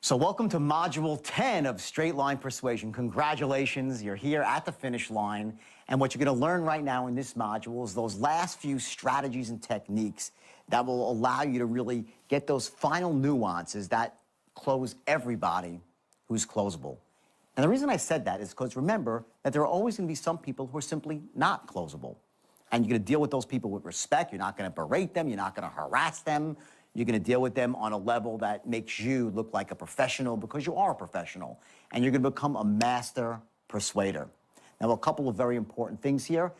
So welcome to Module 10 of Straight Line Persuasion. Congratulations, you're here at the finish line. And what you're going to learn right now in this module is those last few strategies and techniques that will allow you to really get those final nuances that close everybody who's closable. And the reason I said that is because remember that there are always going to be some people who are simply not closable. And you're going to deal with those people with respect. You're not going to berate them. You're not going to harass them. You're going to deal with them on a level that makes you look like a professional because you are a professional. And you're going to become a master persuader. Now, a couple of very important things here.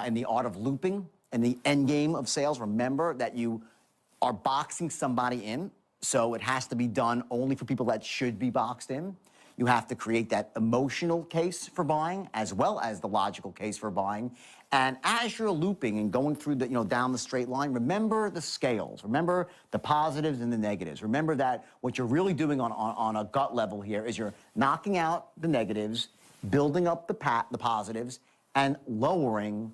In the art of looping and the end game of sales, remember that you are boxing somebody in. So it has to be done only for people that should be boxed in. You have to create that emotional case for buying as well as the logical case for buying. And as you're looping and going through the, down the straight line, remember the scales. Remember the positives and the negatives. Remember that what you're really doing on a gut level here is you're knocking out the negatives, building up the positives, and lowering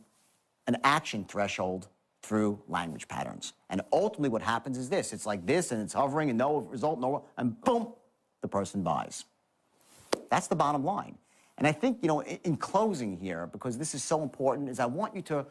an action threshold through language patterns. And ultimately what happens is this. It's like this, and it's hovering, and no result, and boom, the person buys. That's the bottom line. And I think, in closing here, because this is so important, is I want you to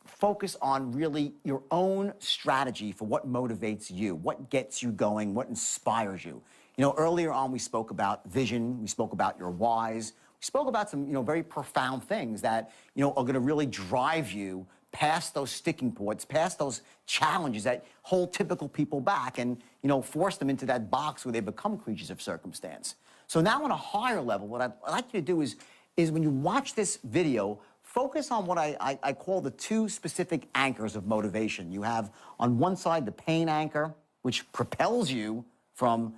focus on really your own strategy for what motivates you, what gets you going, what inspires you. Earlier on we spoke about vision, we spoke about your whys, we spoke about some, very profound things that, are going to really drive you past those sticking points, past those challenges that hold typical people back and, force them into that box where they become creatures of circumstance. So now on a higher level, what I'd like you to do is when you watch this video, focus on what I call the two specific anchors of motivation. You have on one side the pain anchor, which propels you from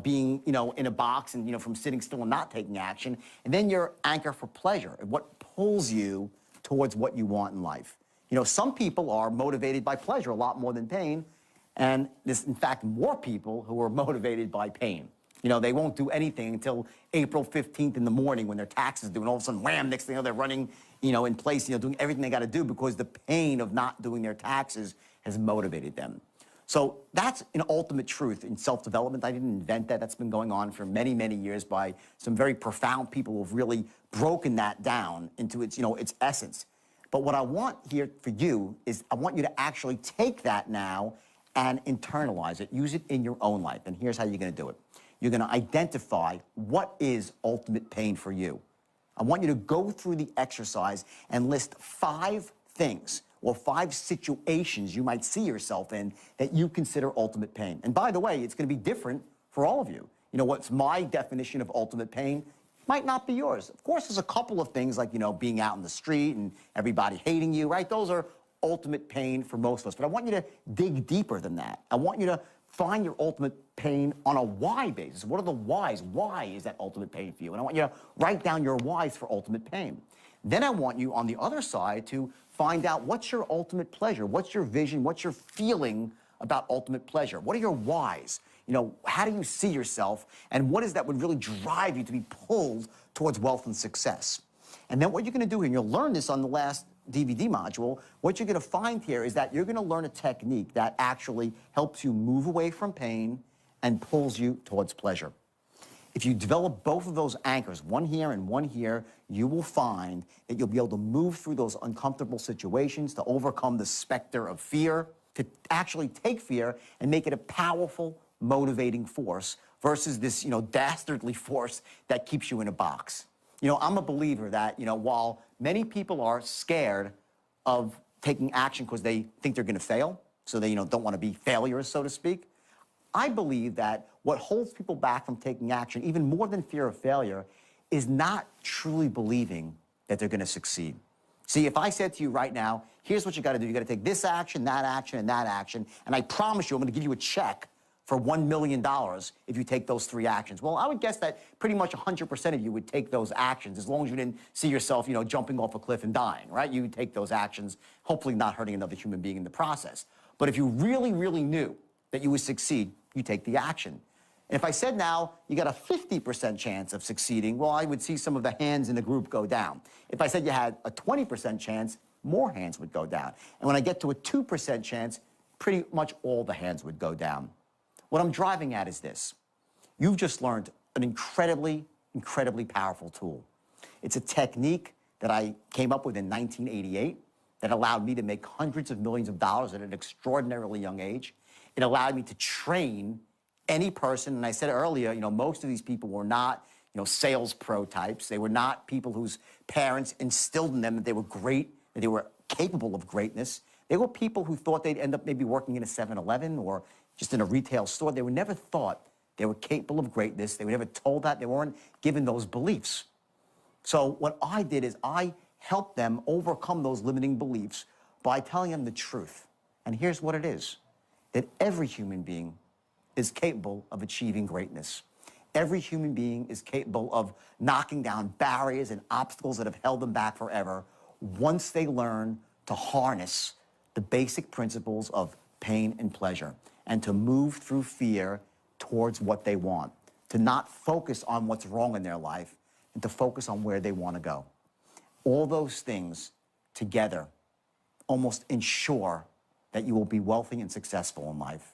being in a box and from sitting still and not taking action, and then your anchor for pleasure, what pulls you towards what you want in life. Some people are motivated by pleasure a lot more than pain, and there's in fact more people who are motivated by pain. They won't do anything until April 15th in the morning when their taxes due, and all of a sudden, wham, next thing they're running, in place, doing everything they got to do because the pain of not doing their taxes has motivated them. So that's an ultimate truth in self-development. I didn't invent that. That's been going on for many, many years by some very profound people who have really broken that down into its, its essence. But what I want here for you is I want you to actually take that now and internalize it, use it in your own life. And here's how you're going to do it. You're going to identify what is ultimate pain for you. I want you to go through the exercise and list 5 things or 5 situations you might see yourself in that you consider ultimate pain. And by the way, it's going to be different for all of you. What's my definition of ultimate pain might not be yours. Of course, there's a couple of things like, being out in the street and everybody hating you, right? Those are ultimate pain for most of us. But I want you to dig deeper than that. I want you to find your ultimate pain on a why basis. What are the whys? Why is that ultimate pain for you? And I want you to write down your whys for ultimate pain. Then I want you on the other side to find out what's your ultimate pleasure, what's your vision, what's your feeling about ultimate pleasure? What are your whys? How do you see yourself? And what is that would really drive you to be pulled towards wealth and success? And then what you're going to do, and you'll learn this on the last DVD module, what you're going to find here is that you're going to learn a technique that actually helps you move away from pain and pulls you towards pleasure. If you develop both of those anchors, one here and one here, you will find that you'll be able to move through those uncomfortable situations, to overcome the specter of fear, to actually take fear and make it a powerful, motivating force versus this, dastardly force that keeps you in a box. I'm a believer that, while many people are scared of taking action because they think they're going to fail, so they, don't want to be failures, so to speak, I believe that what holds people back from taking action, even more than fear of failure, is not truly believing that they're going to succeed. See, if I said to you right now, here's what you got to do. You got to take this action, and that action, and I promise you I'm going to give you a check for $1 million if you take those 3 actions. Well, I would guess that pretty much 100% of you would take those actions as long as you didn't see yourself, jumping off a cliff and dying, right? You would take those actions, hopefully not hurting another human being in the process. But if you really, really knew that you would succeed, you take the action. And if I said now you got a 50% chance of succeeding, well, I would see some of the hands in the group go down. If I said you had a 20% chance, more hands would go down. And when I get to a 2% chance, pretty much all the hands would go down. What I'm driving at is this. You've just learned an incredibly, incredibly powerful tool. It's a technique that I came up with in 1988 that allowed me to make hundreds of millions of dollars at an extraordinarily young age. It allowed me to train any person, and I said earlier, most of these people were not, sales pro types. They were not people whose parents instilled in them that they were great, that they were capable of greatness. They were people who thought they'd end up maybe working in a 7-Eleven or just in a retail store. They were never thought they were capable of greatness. They were never told that. They weren't given those beliefs. So what I did is I helped them overcome those limiting beliefs by telling them the truth. And here's what it is, that every human being is capable of achieving greatness. Every human being is capable of knocking down barriers and obstacles that have held them back forever once they learn to harness the basic principles of pain and pleasure and to move through fear towards what they want, to not focus on what's wrong in their life and to focus on where they want to go. All those things together almost ensure that you will be wealthy and successful in life.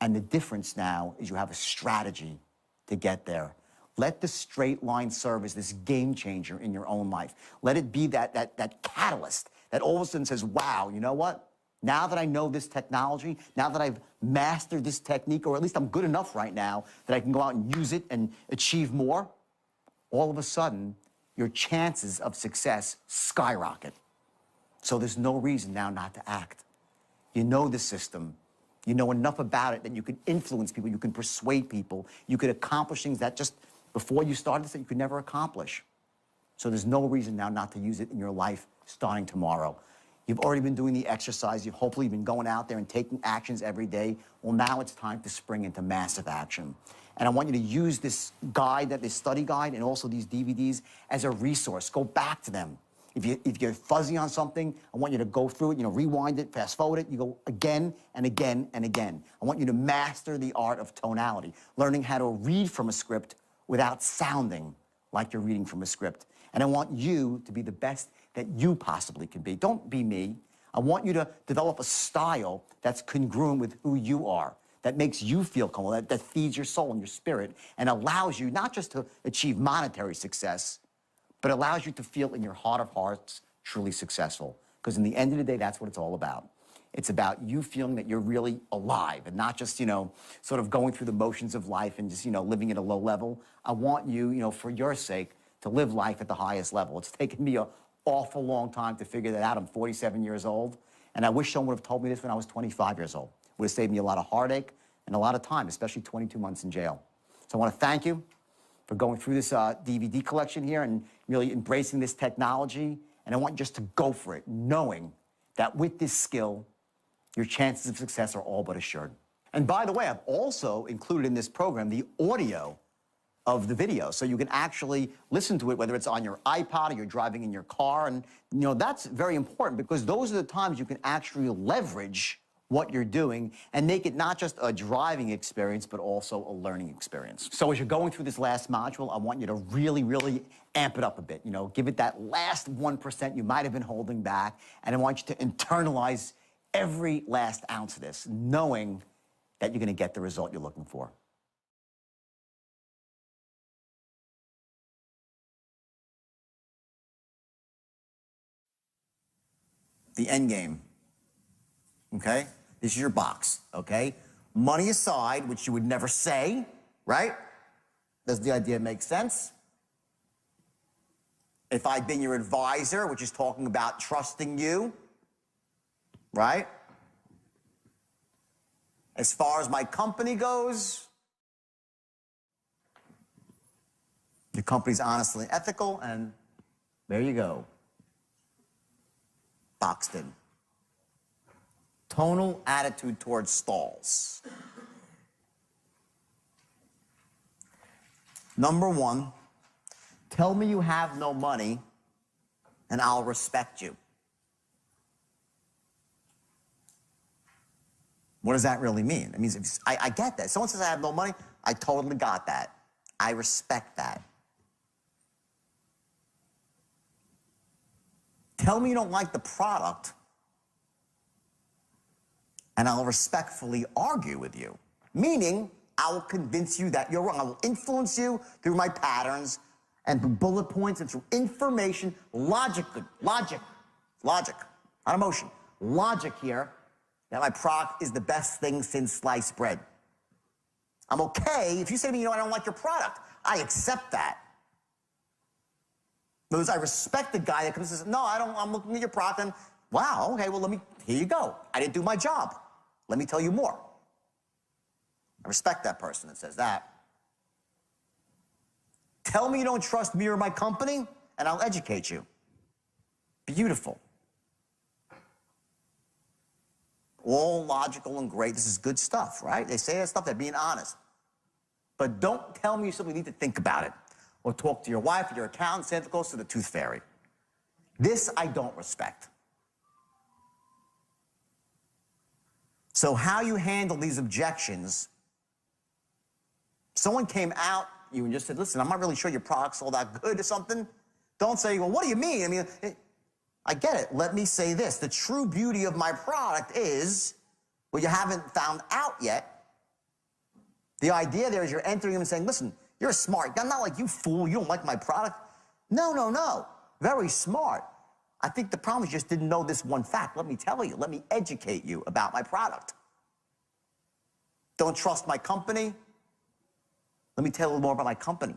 And the difference now is you have a strategy to get there. Let the straight line serve as this game changer in your own life. Let it be that catalyst that all of a sudden says, wow, you know what? Now that I know this technology, now that I've mastered this technique, or at least I'm good enough right now that I can go out and use it and achieve more, all of a sudden, your chances of success skyrocket. So there's no reason now not to act. You know the system. You know enough about it that you can influence people, you can persuade people, you could accomplish things that just before you started this that you could never accomplish. So there's no reason now not to use it in your life starting tomorrow. You've already been doing the exercise, you've hopefully been going out there and taking actions every day. Well, now it's time to spring into massive action. And I want you to use this guide, this study guide, and also these DVDs as a resource. Go back to them. If you're fuzzy on something, I want you to go through it, rewind it, fast forward it. You go again and again and again. I want you to master the art of tonality, learning how to read from a script without sounding like you're reading from a script. And I want you to be the best that you possibly can be. Don't be me. I want you to develop a style that's congruent with who you are, that makes you feel comfortable, that feeds your soul and your spirit, and allows you not just to achieve monetary success, but allows you to feel in your heart of hearts truly successful. Because in the end of the day, that's what it's all about. It's about you feeling that you're really alive and not just, sort of going through the motions of life and just, living at a low level. I want you, for your sake, to live life at the highest level. It's taken me an awful long time to figure that out. I'm 47 years old, and I wish someone would have told me this when I was 25 years old. It would have saved me a lot of heartache and a lot of time, especially 22 months in jail. So I want to thank you for going through this DVD collection here and really embracing this technology. And I want you just to go for it, knowing that with this skill, your chances of success are all but assured. And by the way, I've also included in this program the audio of the video, so you can actually listen to it, whether it's on your iPod or you're driving in your car. And that's very important because those are the times you can actually leverage what you're doing and make it not just a driving experience, but also a learning experience. So as you're going through this last module, I want you to really, really amp it up a bit. Give it that last 1% you might have been holding back. And I want you to internalize every last ounce of this, knowing that you're going to get the result you're looking for. The end game. Okay? This is your box, okay? Money aside, which you would never say, right? Does the idea make sense? If I'd been your advisor, which is talking about trusting you, right? As far as my company goes, your company's honestly ethical, and there you go. Boxed in. Tonal attitude towards stalls. Number one, tell me you have no money and I'll respect you. What does that really mean? It means I get that. Someone says I have no money, I totally got that. I respect that. Tell me you don't like the product and I'll respectfully argue with you. Meaning, I will convince you that you're wrong. I will influence you through my patterns and through bullet points and through information, logic, not emotion. Logic here, that my product is the best thing since sliced bread. I'm okay if you say to me, I don't like your product. I accept that. In other words, I respect the guy that comes and says, no, I'm looking at your product and, wow, okay, well, here you go. I didn't do my job. Let me tell you more. I respect that person that says that. Tell me you don't trust me or my company, and I'll educate you. Beautiful. All logical and great. This is good stuff, right? They say that stuff, they're being honest. But don't tell me you simply need to think about it, or talk to your wife or your accountant, Santa Claus, to the tooth fairy. This I don't respect. So how you handle these objections, someone came out you and just said, listen, I'm not really sure your product's all that good or something. Don't say, well, what do you mean? I mean, I get it. Let me say this. The true beauty of my product is, well, you haven't found out yet. The idea there is you're entering them and saying, listen, you're smart. I'm not like you, fool. You don't like my product. No. Very smart. I think the problem is you just didn't know this one fact. Let me tell you. Let me educate you about my product. Don't trust my company? Let me tell you a little more about my company.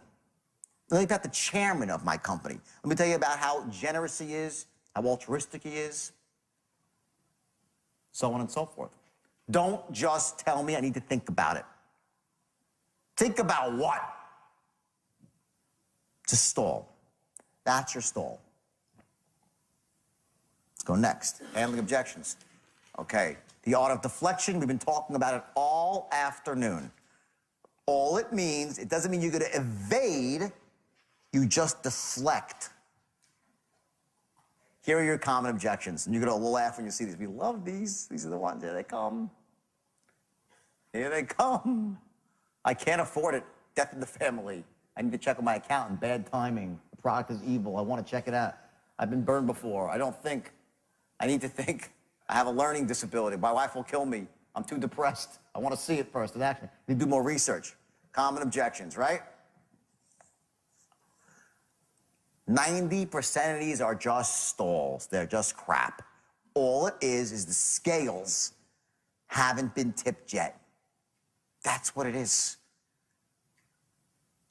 Let me tell you about the chairman of my company. Let me tell you about how generous he is, how altruistic he is, so on and so forth. Don't just tell me I need to think about it. Think about what? To stall. That's your stall. Let's go next. Handling objections. Okay. The art of deflection, we've been talking about it all afternoon. All it means, it doesn't mean you're going to evade, you just deflect. Here are your common objections. And you're going to laugh when you see these. We love these. These are the ones. Here they come. Here they come. I can't afford it. Death in the family. I need to check on my accountant. Bad timing. The product is evil. I want to check it out. I've been burned before. I don't think. I need to think. I have a learning disability. My wife will kill me. I'm too depressed. I want to see it first in action. I need to do more research. Common objections, right? 90% of these are just stalls. They're just crap. All it is the scales haven't been tipped yet. That's what it is.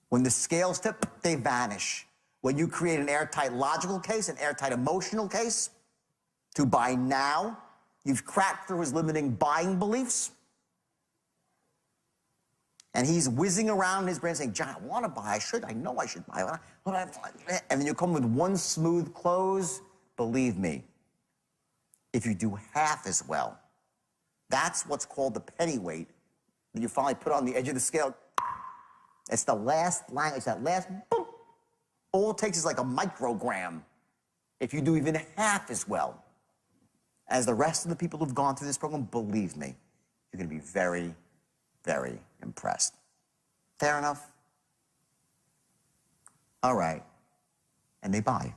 When the scales tip, they vanish. When you create an airtight logical case, an airtight emotional case, to buy now, you've cracked through his limiting buying beliefs. And he's whizzing around his brain saying, John, I want to buy, I know I should buy. And then you come with one smooth close. Believe me, if you do half as well, that's what's called the penny weight that you finally put on the edge of the scale. It's the last line, it's that last boom. All it takes is like a microgram. If you do even half as well as the rest of the people who've gone through this program, believe me, you're going to be very, very impressed. Fair enough? All right. And they buy.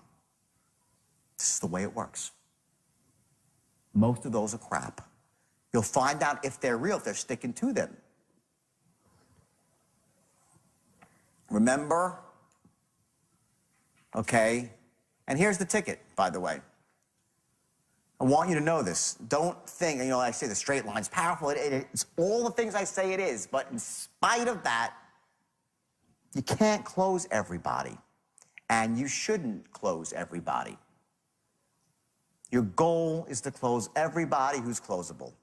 This is the way it works. Most of those are crap. You'll find out if they're real, if they're sticking to them. Remember? Okay? And here's the ticket, by the way. I want you to know this. Don't think, I say the straight line's powerful. It's all the things I say it is. But in spite of that, you can't close everybody. And you shouldn't close everybody. Your goal is to close everybody who's closable.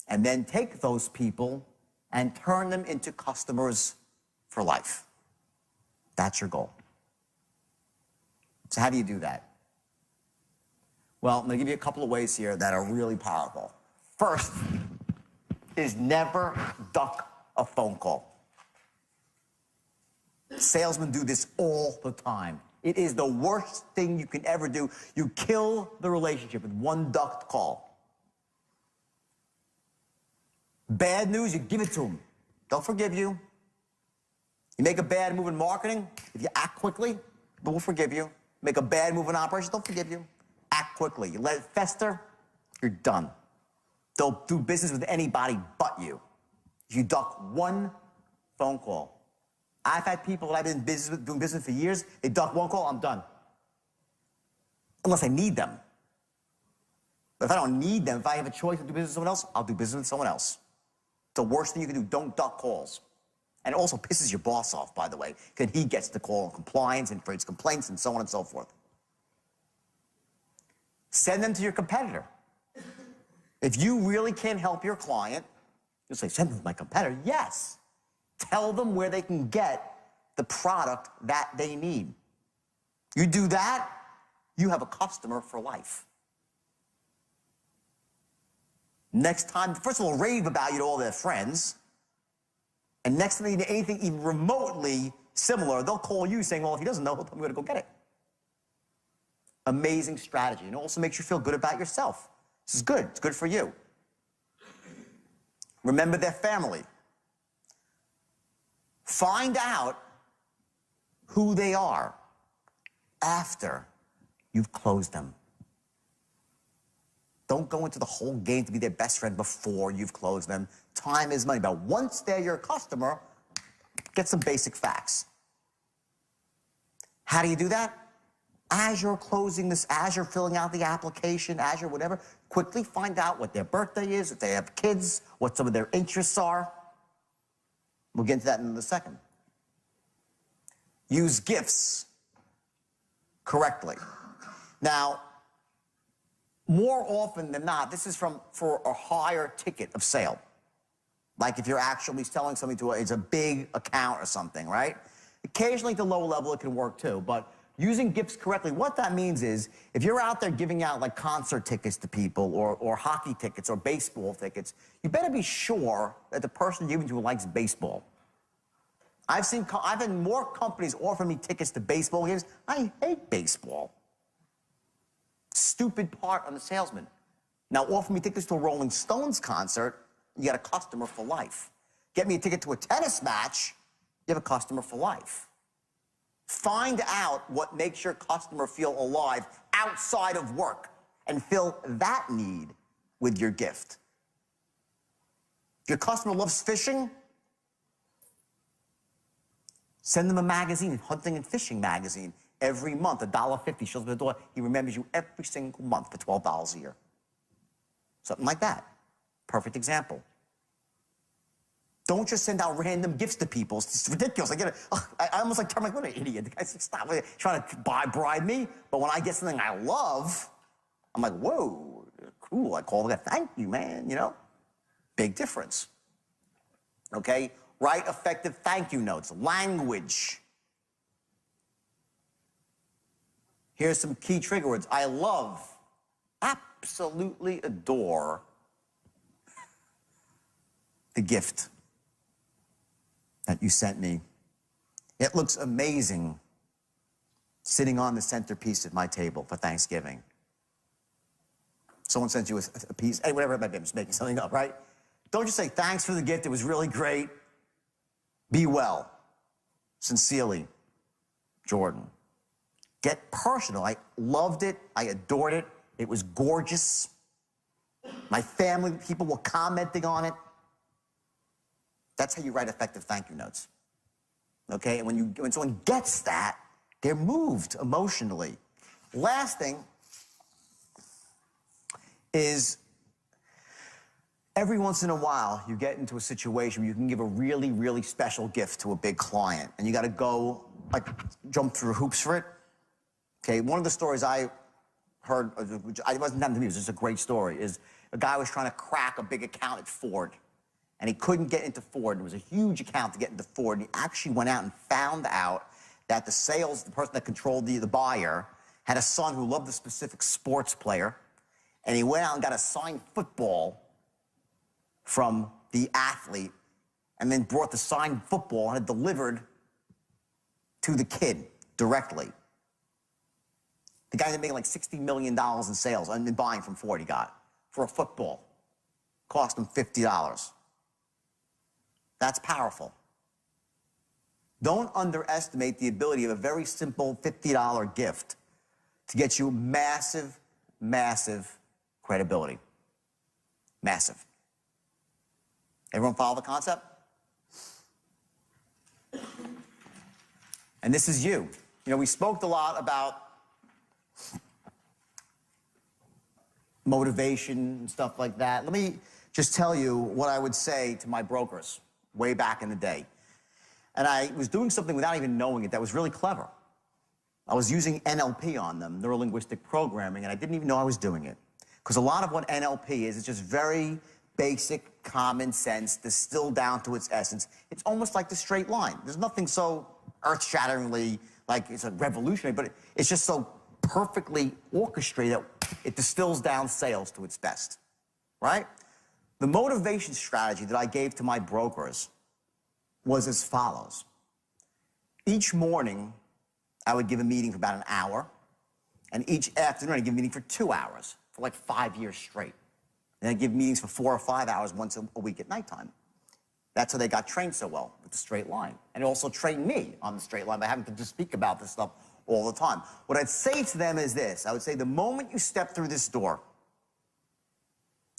And then take those people and turn them into customers for life. That's your goal. So how do you do that? Well, I'm going to give you a couple of ways here that are really powerful. First is never duck a phone call. Salesmen do this all the time. It is the worst thing you can ever do. You kill the relationship with one ducked call. Bad news, you give it to them. They'll forgive you. You make a bad move in marketing, if you act quickly, people will forgive you. Make a bad move in operations, they'll forgive you. Act quickly. You let it fester, you're done. They'll do business with anybody but you. You duck one phone call. I've had people that I've been doing business for years, they duck one call, I'm done. Unless I need them. But if I don't need them, if I have a choice to do business with someone else, I'll do business with someone else. It's the worst thing you can do. Don't duck calls. And it also pisses your boss off, by the way, because he gets the call on compliance and creates complaints and so on and so forth. Send them to your competitor. If you really can't help your client, you'll say, send them to my competitor. Yes. Tell them where they can get the product that they need. You do that, you have a customer for life. Next time, first of all, rave about you to all their friends. And next time they need anything even remotely similar, they'll call you saying, well, if he doesn't know, he'll tell me where to go get it. Amazing strategy. And it also makes you feel good about yourself. This is good. It's good for you. Remember their family. Find out who they are after you've closed them. Don't go into the whole game to be their best friend before you've closed them. Time is money. But once they're your customer, get some basic facts. How do you do that? As you're closing this, as you're filling out the application, as you're whatever, quickly find out what their birthday is, if they have kids, what some of their interests are. We'll get into that in a second. Use gifts correctly. Now, more often than not, this is for a higher ticket of sale. Like if you're actually selling something to it's a big account or something, right? Occasionally at the low level it can work too, but using gifts correctly, what that means is if you're out there giving out like concert tickets to people or hockey tickets or baseball tickets, you better be sure that the person you're giving to likes baseball. I've had more companies offer me tickets to baseball games. I hate baseball. Stupid part on the salesman. Now offer me tickets to a Rolling Stones concert, you got a customer for life. Get me a ticket to a tennis match, you have a customer for life. Find out what makes your customer feel alive outside of work and fill that need with your gift. If your customer loves fishing, send them a magazine, hunting and fishing magazine. Every month, $1.50 shows up at the door. He remembers you every single month for $12 a year. Something like that. Perfect example. Don't just send out random gifts to people. It's ridiculous. I almost like turn like, what an idiot. The guy's like, stop trying to bribe me. But when I get something I love, I'm like, whoa, cool. I call the guy, thank you, man, you know? Big difference. Okay? Write effective thank you notes. Language. Here's some key trigger words. I love, absolutely adore the gift that you sent me. It looks amazing sitting on the centerpiece of my table for Thanksgiving. Someone sent you a piece, hey, whatever it might be, I'm just making something up, right? Don't just say, thanks for the gift, it was really great. Be well. Sincerely, Jordan. Get personal. I loved it. I adored it. It was gorgeous. My family, people were commenting on it. That's how you write effective thank you notes. Okay? And when someone gets that, they're moved emotionally. Last thing is every once in a while you get into a situation where you can give a really, really special gift to a big client and you got to go like jump through hoops for it. Okay, one of the stories I heard, which it wasn't happening to me, it was just a great story, is a guy was trying to crack a big account at Ford, and he couldn't get into Ford. It was a huge account to get into Ford, and he actually went out and found out that the person that controlled the buyer, had a son who loved a specific sports player, and he went out and got a signed football from the athlete, and then brought the signed football and had delivered to the kid directly. The guy that made like $60 million in sales, in buying from Ford he got, for a football. Cost him $50. That's powerful. Don't underestimate the ability of a very simple $50 gift to get you massive, massive credibility. Massive. Everyone follow the concept? And this is you. You know, we spoke a lot about motivation and stuff like that. Let me just tell you what I would say to my brokers way back in the day. And I was doing something without even knowing it that was really clever. I was using NLP on them, neuro-linguistic programming, and I didn't even know I was doing it. Because a lot of what NLP is, it's just very basic, common sense, distilled down to its essence. It's almost like the straight line. There's nothing so earth-shatteringly, like it's a revolutionary, but it's just so perfectly orchestrated that it distills down sales to its best, right? The motivation strategy that I gave to my brokers was as follows. Each morning, I would give a meeting for about an hour, and each afternoon I'd give a meeting for 2 hours, for like 5 years straight. And I'd give meetings for 4 or 5 hours once a week at nighttime. That's how they got trained so well with the straight line. And it also trained me on the straight line by having to just speak about this stuff all the time. What I'd say to them is this. I would say the moment you step through this door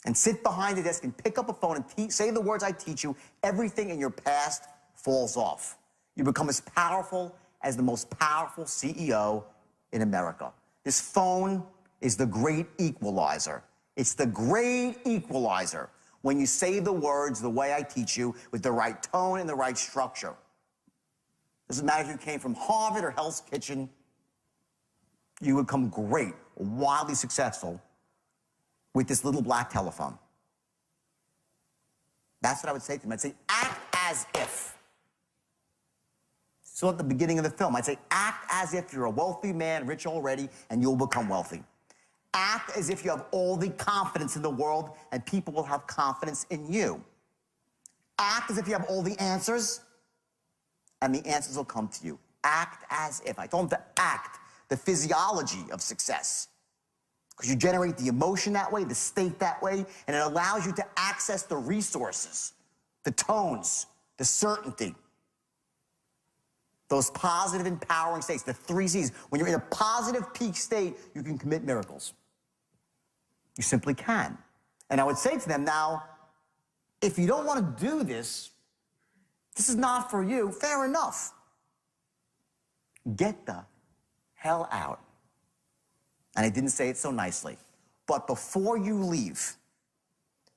and sit behind the desk and pick up a phone and say the words I teach you, everything in your past falls off. You become as powerful as the most powerful CEO in America. This phone is the great equalizer. It's the great equalizer when you say the words the way I teach you with the right tone and the right structure. Doesn't matter if you came from Harvard or Hell's Kitchen, you would become great, wildly successful with this little black telephone. That's what I would say to them. I'd say, act as if. So at the beginning of the film, I'd say, act as if you're a wealthy man, rich already, and you'll become wealthy. Act as if you have all the confidence in the world, and people will have confidence in you. Act as if you have all the answers, and the answers will come to you. Act as if. I told them to act the physiology of success. Because you generate the emotion that way, the state that way, and it allows you to access the resources, the tones, the certainty. Those positive, empowering states, the 3 C's. When you're in a positive peak state, you can commit miracles. You simply can. And I would say to them, now, if you don't want to do this, this is not for you, fair enough. Get the hell out. And I didn't say it so nicely. But before you leave,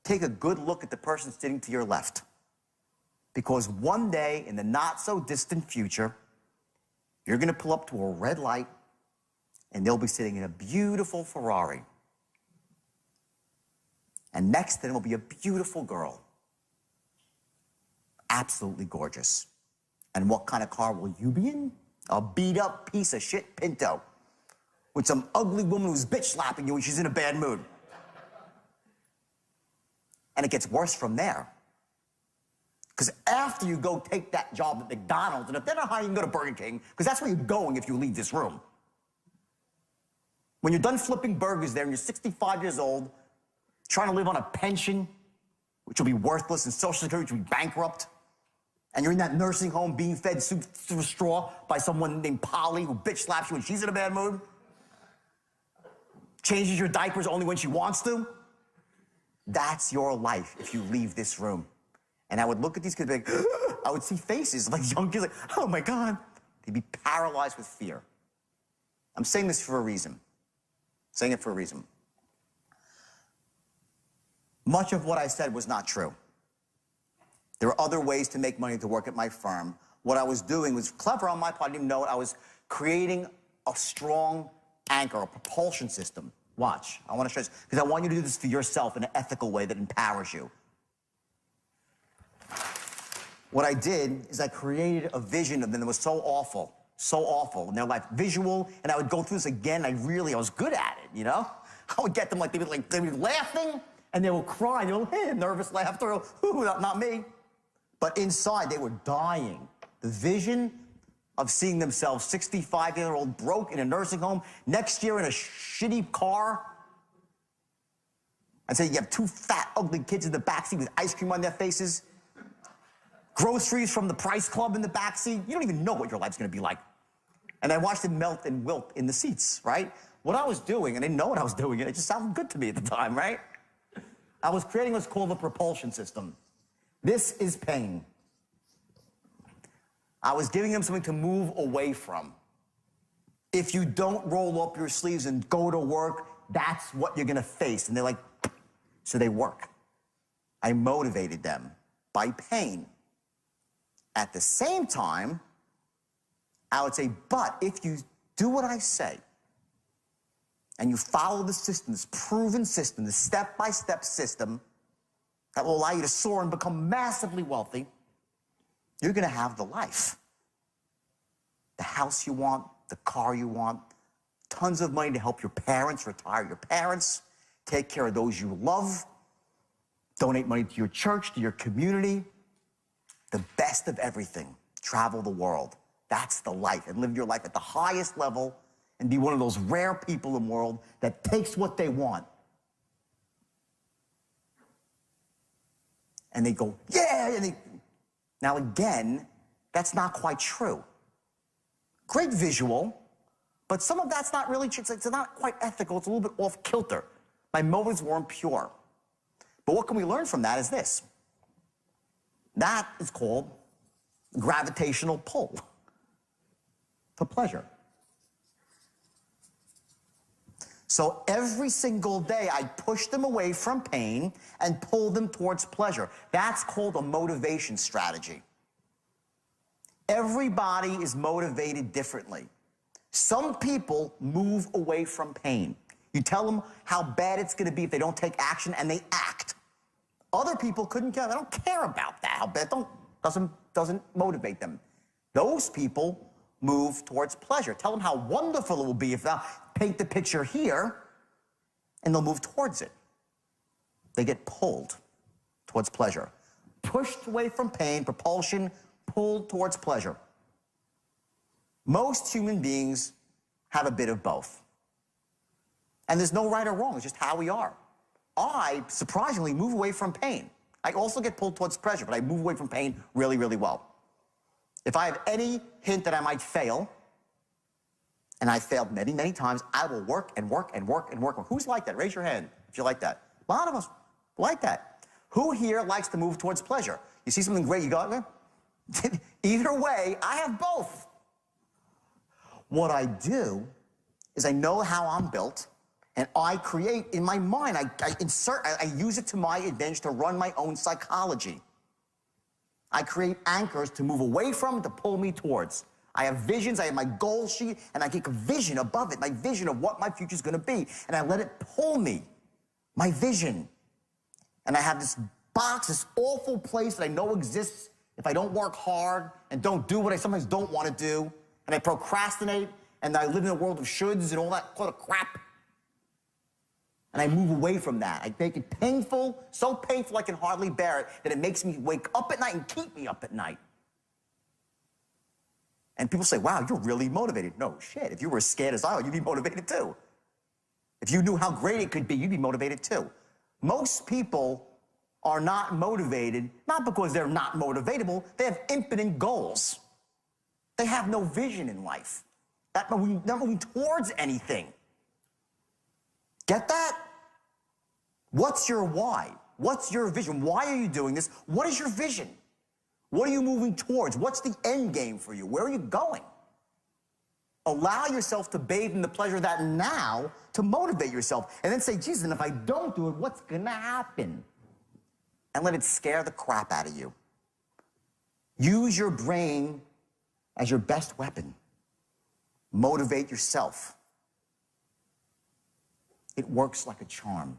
take a good look at the person sitting to your left. Because one day, in the not-so-distant future, you're going to pull up to a red light, and they'll be sitting in a beautiful Ferrari. And next to them will be a beautiful girl. Absolutely gorgeous. And what kind of car will you be in? A beat-up piece of shit Pinto with some ugly woman who's bitch-slapping you when she's in a bad mood. And it gets worse from there. Because after you go take that job at McDonald's, and if they're not hiring, you can go to Burger King, because that's where you're going if you leave this room. When you're done flipping burgers there and you're 65 years old, trying to live on a pension, which will be worthless, and Social Security, which will be bankrupt, and you're in that nursing home being fed soup through a straw by someone named Polly who bitch slaps you when she's in a bad mood, changes your diapers only when she wants to, that's your life if you leave this room. And I would look at these kids and be like, I would see faces like young kids like, oh my God. They'd be paralyzed with fear. I'm saying this for a reason. I'm saying it for a reason. Much of what I said was not true. There are other ways to make money to work at my firm. What I was doing was clever on my part. I didn't even know it. I was creating a strong anchor, a propulsion system. Watch. I want to show you this because I want you to do this for yourself in an ethical way that empowers you. What I did is I created a vision of them that was so awful in their life, visual, and I would go through this again. I was good at it, you know? I would get them they'd be laughing, and they would cry, they would nervous laughter, ooh, not me. But inside, they were dying. The vision of seeing themselves 65-year-old broke in a nursing home, next year in a shitty car. I'd say you have 2 fat, ugly kids in the backseat with ice cream on their faces. Groceries from the Price Club in the backseat. You don't even know what your life's going to be like. And I watched them melt and wilt in the seats, right? What I was doing, and I didn't know what I was doing, and it just sounded good to me at the time, right? I was creating what's called the propulsion system. This is pain. I was giving them something to move away from. If you don't roll up your sleeves and go to work, that's what you're gonna face. And they're like, so they work. I motivated them by pain. At the same time, I would say, but if you do what I say, and you follow the system, this proven system, the step-by-step system that will allow you to soar and become massively wealthy, you're gonna have the life. The house you want, the car you want, tons of money to help your parents, retire your parents, take care of those you love, donate money to your church, to your community, the best of everything, travel the world. That's the life, and live your life at the highest level and be one of those rare people in the world that takes what they want. And they go, yeah, now again, that's not quite true. Great visual, but some of that's not really true. It's not quite ethical. It's a little bit off kilter. My motives weren't pure. But what can we learn from that is this. That is called gravitational pull to pleasure. So every single day, I push them away from pain and pull them towards pleasure. That's called a motivation strategy. Everybody is motivated differently. Some people move away from pain. You tell them how bad it's going to be if they don't take action, and they act. Other people couldn't care. They don't care about that. How bad doesn't motivate them. Those people move towards pleasure. Tell them how wonderful it will be if they'll paint the picture here, and they'll move towards it. They get pulled towards pleasure. Pushed away from pain, propulsion, pulled towards pleasure. Most human beings have a bit of both. And there's no right or wrong, it's just how we are. I, surprisingly, move away from pain. I also get pulled towards pleasure, but I move away from pain really, really well. If I have any hint that I might fail, and I failed many, many times, I will work and work and work and work. Who's like that? Raise your hand if you like that. A lot of us like that. Who here likes to move towards pleasure? You see something great, you go, eh? Either way, I have both. What I do is I know how I'm built, and I create in my mind, I use it to my advantage to run my own psychology. I create anchors to move away from, to pull me towards. I have visions, I have my goal sheet, and I take a vision above it, my vision of what my future's gonna be, and I let it pull me, my vision. And I have this box, this awful place that I know exists if I don't work hard and don't do what I sometimes don't wanna do, and I procrastinate, and I live in a world of shoulds and all that sort of crap. And I move away from that. I make it painful, so painful I can hardly bear it, that it makes me wake up at night and keep me up at night. And people say, wow, you're really motivated. No, shit, if you were as scared as I are, you'd be motivated too. If you knew how great it could be, you'd be motivated too. Most people are not motivated, not because they're not motivatable, they have infinite goals. They have no vision in life. They're not moving towards anything. Get that? What's your why? What's your vision? Why are you doing this? What is your vision? What are you moving towards? What's the end game for you? Where are you going? Allow yourself to bathe in the pleasure of that now to motivate yourself. And then say, Jesus, and if I don't do it, what's gonna happen? And let it scare the crap out of you. Use your brain as your best weapon. Motivate yourself. It works like a charm.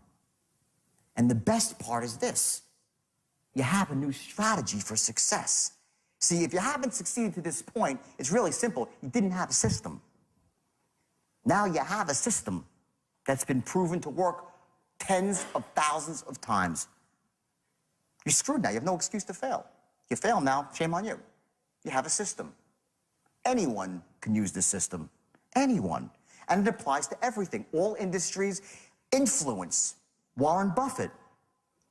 And the best part is this. You have a new strategy for success. See, if you haven't succeeded to this point, it's really simple. You didn't have a system. Now you have a system that's been proven to work tens of thousands of times. You're screwed now. You have no excuse to fail. You fail now, shame on you. You have a system. Anyone can use this system. Anyone. And it applies to everything. All industries. Influence. Warren Buffett.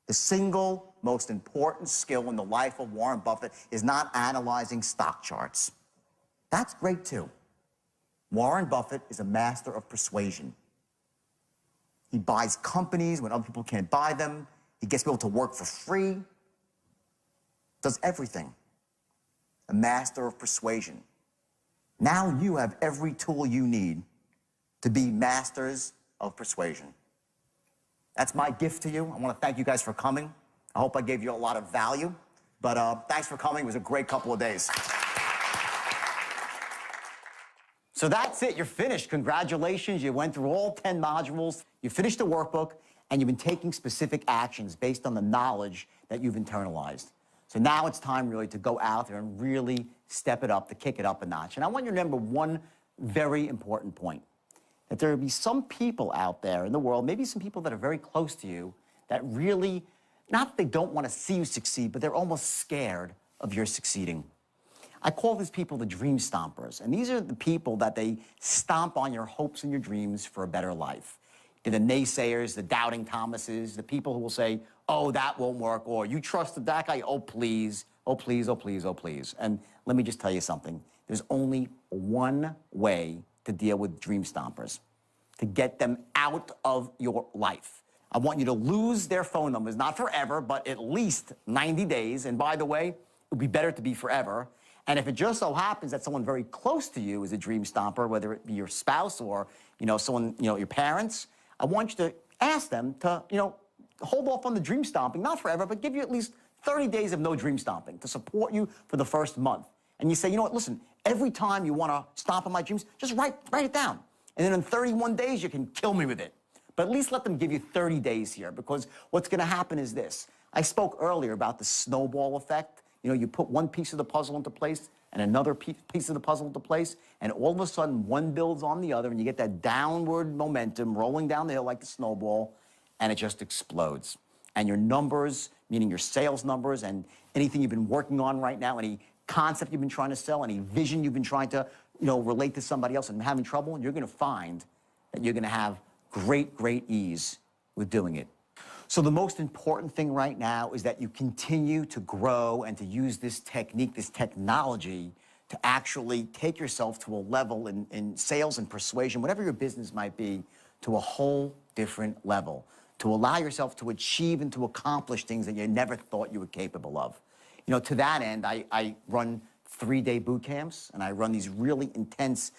The single most important skill in the life of Warren Buffett is not analyzing stock charts. That's great too. Warren Buffett is a master of persuasion. He buys companies when other people can't buy them. He gets people to work for free. Does everything. a master of persuasion. Now you have every tool you need to be masters of persuasion. That's my gift to you. I want to thank you guys for coming. I hope I gave you a lot of value, but thanks for coming. It was a great couple of days. So that's it. You're finished. Congratulations. You went through all 10 modules. You finished the workbook, and you've been taking specific actions based on the knowledge that you've internalized. So now it's time really to go out there and really step it up, to kick it up a notch. And I want you to remember one very important point, that there will be some people out there in the world, maybe some people that are very close to you, that really, not that they don't want to see you succeed, but they're almost scared of your succeeding. I call these people the dream stompers, and these are the people that they stomp on your hopes and your dreams for a better life. They're the naysayers, the doubting Thomases, the people who will say, oh, that won't work, or you trusted that guy, oh, please, oh, please, oh, please, oh, please. And let me just tell you something. There's only one way to deal with dream stompers, to get them out of your life. I want you to lose their phone numbers, not forever, but at least 90 days. And by the way, it would be better to be forever. And if it just so happens that someone very close to you is a dream stomper, whether it be your spouse or, someone, your parents, I want you to ask them to, hold off on the dream stomping, not forever, but give you at least 30 days of no dream stomping to support you for the first month. And you say, you know what, listen, every time you want to stomp on my dreams, just write it down. And then in 31 days, you can kill me with it. But at least let them give you 30 days here, because what's going to happen is this. I spoke earlier about the snowball effect. You put one piece of the puzzle into place and another piece of the puzzle into place, and all of a sudden one builds on the other, and you get that downward momentum rolling down the hill like the snowball, and it just explodes. And your numbers, meaning your sales numbers and anything you've been working on right now, any concept you've been trying to sell, any vision you've been trying to, relate to somebody else and having trouble, you're going to find that you're going to have great, great ease with doing it. So the most important thing right now is that you continue to grow and to use this technique, this technology, to actually take yourself to a level in sales and persuasion, whatever your business might be, to a whole different level, to allow yourself to achieve and to accomplish things that you never thought you were capable of. To that end, I run 3-day boot camps, and I run these really intense,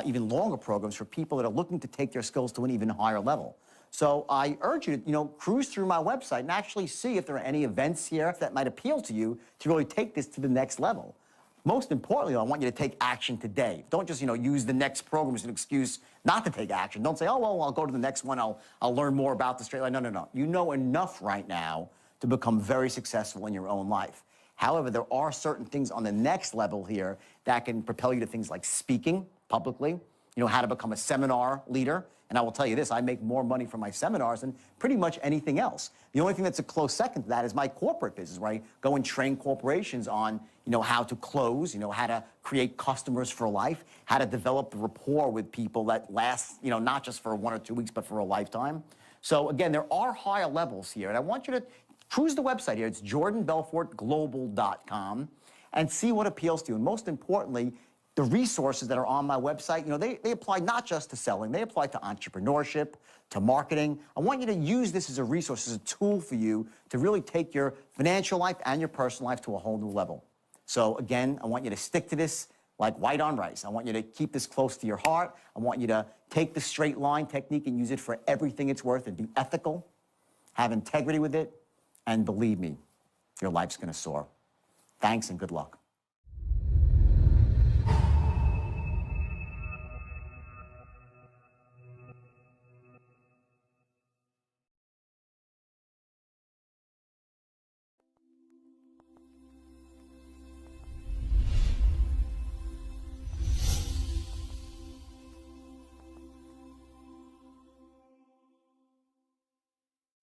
even longer programs for people that are looking to take their skills to an even higher level. So I urge you to, cruise through my website and actually see if there are any events here that might appeal to you to really take this to the next level. Most importantly, I want you to take action today. Don't just, use the next program as an excuse not to take action. Don't say, oh, well, I'll go to the next one. I'll learn more about the straight line. No, no, no. You know enough right now to become very successful in your own life. However, there are certain things on the next level here that can propel you to things like speaking publicly, how to become a seminar leader. And I will tell you this, I make more money from my seminars than pretty much anything else. The only thing that's a close second to that is my corporate business, where I go and train corporations on, how to close, how to create customers for life, how to develop the rapport with people that lasts, not just for 1 or 2 weeks, but for a lifetime. So again, there are higher levels here, and I want you to cruise the website here. It's jordanbelfortglobal.com, and see what appeals to you. And most importantly, the resources that are on my website, they apply not just to selling, they apply to entrepreneurship, to marketing. I want you to use this as a resource, as a tool for you to really take your financial life and your personal life to a whole new level. So again, I want you to stick to this like white on rice. I want you to keep this close to your heart. I want you to take the straight line technique and use it for everything it's worth, and be ethical, have integrity with it, and believe me, your life's gonna soar. Thanks and good luck.